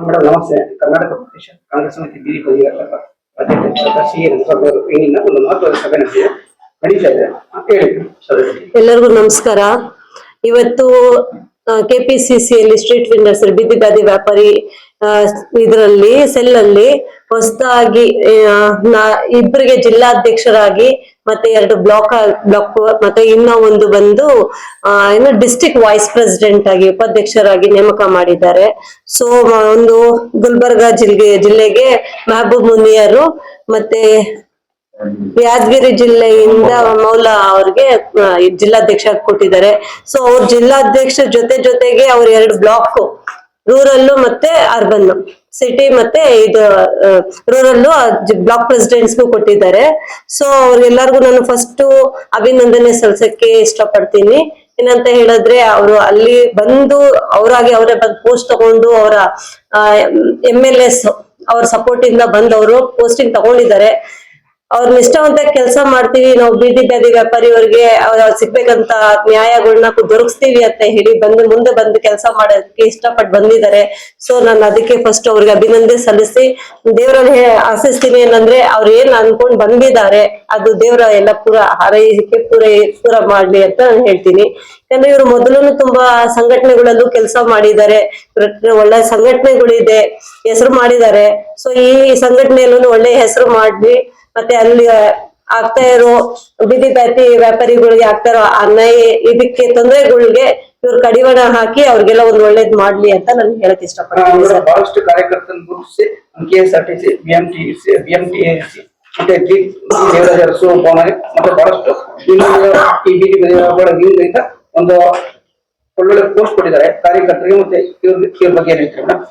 Madam ನಮಸ್ತೆ. ಕರ್ನಾಟಕ ಪ್ರದೇಶ ಕಾಂಗ್ರೆಸ್ ಸಮಿತಿ ಬೀದಿ ಬದಿಯ ಅಧ್ಯಕ್ಷ ಸಿ.ಎನ್. ಒಂದು ಮಹತ್ವದ ಸಭೆ ನಡೀತಾ ಇದೆ. ಎಲ್ಲರಿಗೂ ನಮಸ್ಕಾರ. ಇವತ್ತು ಕೆಪಿಸಿಸಿಯಲ್ಲಿ ಸ್ಟ್ರೀಟ್ ವೆಂಡರ್ಸ್ ಬೀದಿ ಬದಿ ವ್ಯಾಪಾರಿ ಇದರಲ್ಲಿ ಸೆಲ್ ಅಲ್ಲಿ ಹೊಸದಾಗಿ ಇಬ್ಬರಿಗೆ ಜಿಲ್ಲಾಧ್ಯಕ್ಷರಾಗಿ ಮತ್ತೆ 2 ಬ್ಲಾಕ್ ಮತ್ತೆ ಇನ್ನ ಒಂದು ಬಂದು ಏನು ಡಿಸ್ಟ್ರಿಕ್ಟ್ ವೈಸ್ ಪ್ರೆಸಿಡೆಂಟ್ ಆಗಿ ಉಪಾಧ್ಯಕ್ಷರಾಗಿ ನೇಮಕ ಮಾಡಿದ್ದಾರೆ. ಸೊ ಒಂದು ಗುಲ್ಬರ್ಗಾ ಜಿಲ್ಲೆಗೆ ಮೆಹಬೂಬ್ ಮುನಿಯರು ಮತ್ತೆ ಯಾದಗಿರಿ ಜಿಲ್ಲೆಯಿಂದ ಮೌಲಾ ಅವ್ರಿಗೆ ಜಿಲ್ಲಾಧ್ಯಕ್ಷ ಕೊಟ್ಟಿದ್ದಾರೆ. ಸೊ ಅವ್ರ ಜಿಲ್ಲಾಧ್ಯಕ್ಷ ಜೊತೆಗೆ ಅವ್ರ 2 ಬ್ಲಾಕ್ ರೂರಲ್ ಮತ್ತೆ ಅರ್ಬನ್ ಸಿಟಿ ಮತ್ತೆ ಇದು ರೂರಲ್ ಬ್ಲಾಕ್ ಪ್ರೆಸಿಡೆಂಟ್ಸ್ಗೂ ಕೊಟ್ಟಿದ್ದಾರೆ. ಸೊ ಅವ್ರೆಲ್ಲರಿಗೂ ನಾನು ಫಸ್ಟ್ ಅಭಿನಂದನೆ ಸಲ್ಲಿಸಕ್ಕೆ ಇಷ್ಟಪಡ್ತೀನಿ. ಏನಂತ ಹೇಳಿದ್ರೆ ಅವರು ಅಲ್ಲಿ ಬಂದು ಅವರಾಗಿ ಅವರೇ ಬಂದು ಪೋಸ್ಟ್ ತಗೊಂಡು ಅವರ MLAs ಅವ್ರ ಸಪೋರ್ಟ್ ಇಂದ ಬಂದು ಅವರು ಪೋಸ್ಟಿಂಗ್ ತಗೊಂಡಿದ್ದಾರೆ. ಅವ್ರ ನಿಷ್ಠಾವಂತ ಕೆಲಸ ಮಾಡ್ತೀವಿ ನಾವು, ಬೀದಿ ಬದಿ ವ್ಯಾಪಾರಿಯವ್ರಿಗೆ ಸಿಗ್ಬೇಕಂತ ನ್ಯಾಯಗಳನ್ನ ದೊರಕಿಸ್ತೀವಿ ಅಂತ ಹೇಳಿ ಮುಂದೆ ಬಂದು ಕೆಲಸ ಮಾಡೋದಕ್ಕೆ ಇಷ್ಟಪಟ್ಟು ಬಂದಿದ್ದಾರೆ. ಸೊ ನಾನು ಅದಕ್ಕೆ ಫಸ್ಟ್ ಅವ್ರಿಗೆ ಅಭಿನಂದನೆ ಸಲ್ಲಿಸಿ ದೇವರಲ್ಲಿ ಆಶಿಸ್ತೀನಿ ಏನಂದ್ರೆ ಅವ್ರು ಏನ್ ಅನ್ಕೊಂಡ್ ಬಂದಿದ್ದಾರೆ ಅದು ದೇವರ ಎಲ್ಲ ಪೂರ ಹಾರೈಕೆ ಪೂರ ಮಾಡ್ಲಿ ಅಂತ ನಾನು ಹೇಳ್ತೀನಿ. ಯಾಕಂದ್ರೆ ಇವರು ಮೊದಲು ತುಂಬಾ ಸಂಘಟನೆಗಳಲ್ಲೂ ಕೆಲಸ ಮಾಡಿದ್ದಾರೆ, ಒಳ್ಳೆ ಸಂಘಟನೆಗಳಿದೆ, ಹೆಸರು ಮಾಡಿದ್ದಾರೆ. ಸೊ ಈ ಸಂಘಟನೆಯಲ್ಲೂ ಒಳ್ಳೆ ಹೆಸರು ಮಾಡಿ ಮತ್ತೆ ಅಲ್ಲಿ ಆಗ್ತಾ ಇರೋ ಬೀದಿ ಬದಿ ವ್ಯಾಪಾರಿಗಳಿಗೆ ಆಗ್ತಾ ಇರೋ ಅನ್ಯಾಯ ಇದಕ್ಕೆ ತೊಂದರೆಗಳಿಗೆ ಇವ್ರು ಕಡಿವಾಣ ಹಾಕಿ ಅವ್ರಿಗೆಲ್ಲ ಒಂದು ಒಳ್ಳೇದ್ ಮಾಡ್ಲಿ ಅಂತ ನಾನು ಹೇಳಕ್ ಇಷ್ಟಪಡ್ತೀನಿ. ಬಹಳಷ್ಟು ಕಾರ್ಯಕರ್ತರನ್ನು ಗುರುತಿಸಿ KSRTC, BMTAC ಮತ್ತೆ ದೇವರಾಜ ಅರಸು ಭವನ ಮತ್ತೆ ಬಹಳಷ್ಟು ಈ ಬೀದಿ ಬದಿ ವ್ಯಾಪಾರದಿಂದ ಒಂದು ಒಳ್ಳೊಳ್ಳೆ ಪೋಸ್ಟ್ ಕೊಟ್ಟಿದ್ದಾರೆ ಕಾರ್ಯಕರ್ತರಿಗೆ. ಮತ್ತೆ ಇವ್ರ ಬಗ್ಗೆ ಏನ್ ಹೇಳ್ತೀರಿ ಮೇಡಮ್?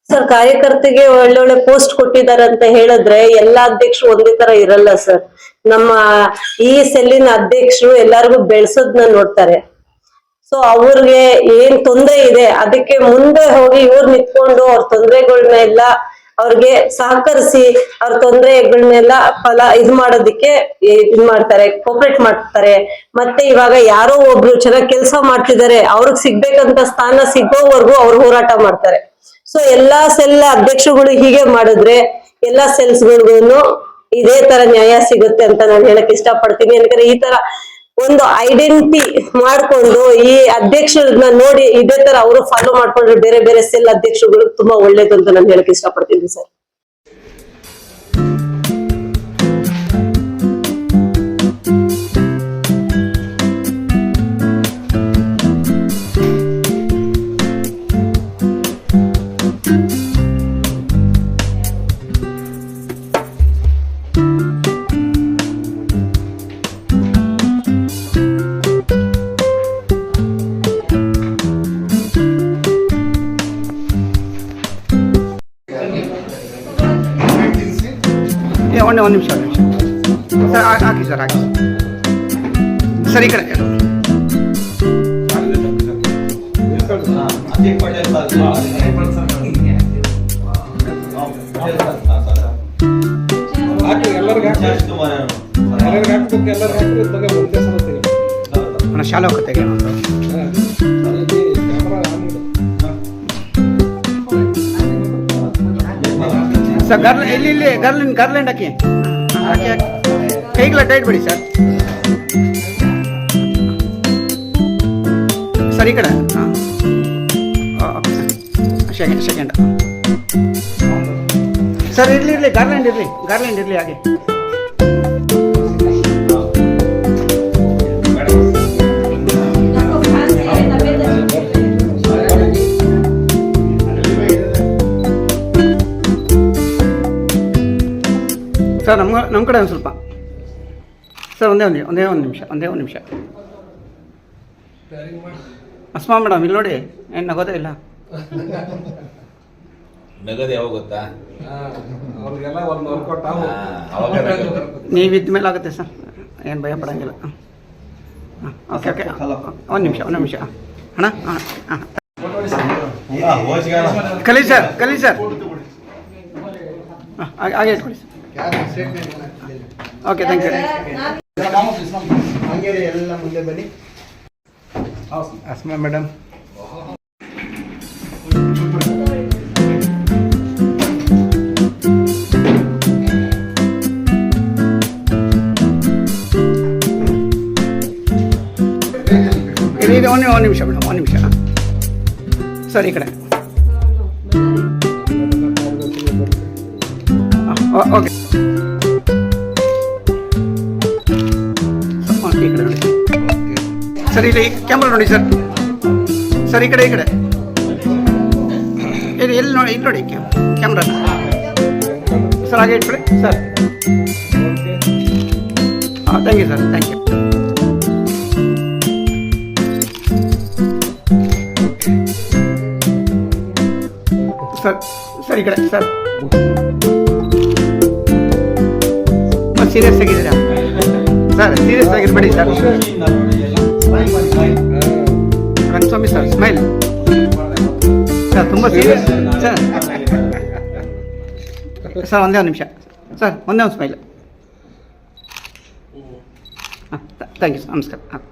ಸರ್, ಕಾರ್ಯಕರ್ತರಿಗೆ ಒಳ್ಳೊಳ್ಳೆ ಪೋಸ್ಟ್ ಕೊಟ್ಟಿದ್ದಾರೆ ಅಂತ ಹೇಳಿದ್ರೆ ಎಲ್ಲಾ ಅಧ್ಯಕ್ಷರು ಒಂದೇ ತರ ಇರಲ್ಲ ಸರ್. ನಮ್ಮ ಈ ಸೆಲ್ಲಿನ ಅಧ್ಯಕ್ಷರು ಎಲ್ಲರಿಗೂ ಬೆಳೆಸೋದನ್ನ ನೋಡ್ತಾರೆ. ಸೊ ಅವ್ರಿಗೆ ಏನ್ ತೊಂದರೆ ಇದೆ ಅದಕ್ಕೆ ಮುಂದೆ ಹೋಗಿ ಇವ್ರು ನಿಂತ್ಕೊಂಡು ಅವ್ರ ತೊಂದರೆಗಳನ್ನೆಲ್ಲ ಅವ್ರಿಗೆ ಸಹಕರಿಸಿ ಅವ್ರ ತೊಂದರೆಗಳನ್ನೆಲ್ಲ ಇದು ಮಾಡೋದಿಕ್ಕೆ ಮಾಡ್ತಾರೆ, ಕೋಪರೇಟ್ ಮಾಡ್ತಾರೆ. ಮತ್ತೆ ಇವಾಗ ಯಾರೋ ಒಬ್ರು ಚೆನ್ನಾಗಿ ಕೆಲಸ ಮಾಡ್ತಿದ್ದಾರೆ, ಅವ್ರಿಗೆ ಸಿಗ್ಬೇಕಂತ ಸ್ಥಾನ ಸಿಗೋವರೆಗೂ ಅವ್ರು ಹೋರಾಟ ಮಾಡ್ತಾರೆ. ಸೊ ಎಲ್ಲಾ ಸೆಲ್ ಅಧ್ಯಕ್ಷರುಗಳು ಹೀಗೆ ಮಾಡಿದ್ರೆ ಎಲ್ಲಾ ಸೆಲ್ಸ್ಗಳಿಗೂ ಇದೇ ತರ ನ್ಯಾಯ ಸಿಗುತ್ತೆ ಅಂತ ನಾನು ಹೇಳಕ್ ಇಷ್ಟಪಡ್ತೀನಿ. ಯಾಕಂದ್ರೆ ಈ ತರ ಒಂದು ಐಡೆಂಟಿಟಿ ಮಾಡ್ಕೊಂಡು ಈ ಅಧ್ಯಕ್ಷರನ್ನ ನೋಡಿ ಇದೇ ತರ ಅವರು ಫಾಲೋ ಮಾಡ್ಕೊಂಡ್ರೆ ಬೇರೆ ಬೇರೆ ಸೆಲ್ ಅಧ್ಯಕ್ಷರುಗಳು ತುಂಬಾ ಒಳ್ಳೇದು ಅಂತ ನಾನು ಹೇಳಕ್ ಇಷ್ಟಪಡ್ತೀನಿ ಸರ್. ಒಂದು ನಿಮಿಷ ಸರ್, ಹಾಕಿ ಸರ್, ಹಾಕಿ ಸರ್. ಈ ಕಡೆ ಶಾಲೆ ಹೋಗುತ್ತೆ ಸರ್. ಇಲ್ಲಿ ಗರ್ಲೆಂಡ್ ಹಾಕಿ ಕೈಗಳ ಟೈಟ್ ಬಿಡಿ ಸರ್. ಸರ್ ಈ ಕಡೆ ಸೆಕೆಂಡ್ ಸರ್. ಇರ್ಲಿ ಗಾರ್ಲೆಂಡ್ ಇರ್ಲಿ ಹಾಗೆ. ಸರ್ ನಮ್ಮ ಕಡೆ ಒಂದು ಸ್ವಲ್ಪ ಸರ್, ಒಂದೇ ಒಂದು ನಿಮಿಷ. ಅಸ್ಮಾ ಮೇಡಮ್ ಇಲ್ಲಿ ನೋಡಿ, ಏನು ನಗೋದೇ ಇಲ್ಲ. ನಗದು ಯಾವಾಗ ಗೊತ್ತಾ? ನೀವಿದ್ದ ಮೇಲೆ ಆಗುತ್ತೆ ಸರ್, ಏನು ಭಯ ಪಡಂಗಿಲ್ಲ. ಓಕೆ ಒಂದು ನಿಮಿಷ ಅಣ್ಣ. ಕಲಿ ಸರ್ ಹಾಗೆ ಇಟ್ಕೊಳ್ಳಿ ಸರ್. Okay, thank you. ಎಲ್ಲ ಮುಂದೆ ಬನ್ನಿ. ಅಸ್ಮಾ ಮೇಡಮ್ ಸರ್ ಈ ಕಡೆ ಓಕೆ ಈ ಕಡೆ ನೋಡಿ ಸರ್, ಇಲ್ಲಿ ಕ್ಯಾಮ್ರಾ ನೋಡಿ ಸರ್. ಸರ್ ಈ ಕಡೆ ಎಲ್ಲಿ ನೋಡಿ, ಇಲ್ಲಿ ನೋಡಿ ಕ್ಯಾಮ್ರಾ ಸರ್, ಹಾಗೆ ಇಟ್ಬಿಡಿ ಸರ್. ಹಾಂ, thank you sir, thank you sir. Sir ಈ ಕಡೆ ಸರ್, ಸೀರಿಯಸ್ ಆಗಿದ್ದೀರಾ ಸರ್? ಸೀರಿಯಸ್ ಆಗಿರ್ಬೇಡಿ sir. Rangaswamy sir, smile sir, ತುಂಬ ಸೀರಿಯಸ್ ಸರ್. ಸರ್ ಒಂದೇ ಒಂದು ನಿಮಿಷ ಸರ್, ಒಂದೇ ಒಂದು ಸ್ಮೈಲ್. ಹಾಂ, ಥ್ಯಾಂಕ್ ಯು ಸರ್, ನಮಸ್ಕಾರ. ಹಾಂ.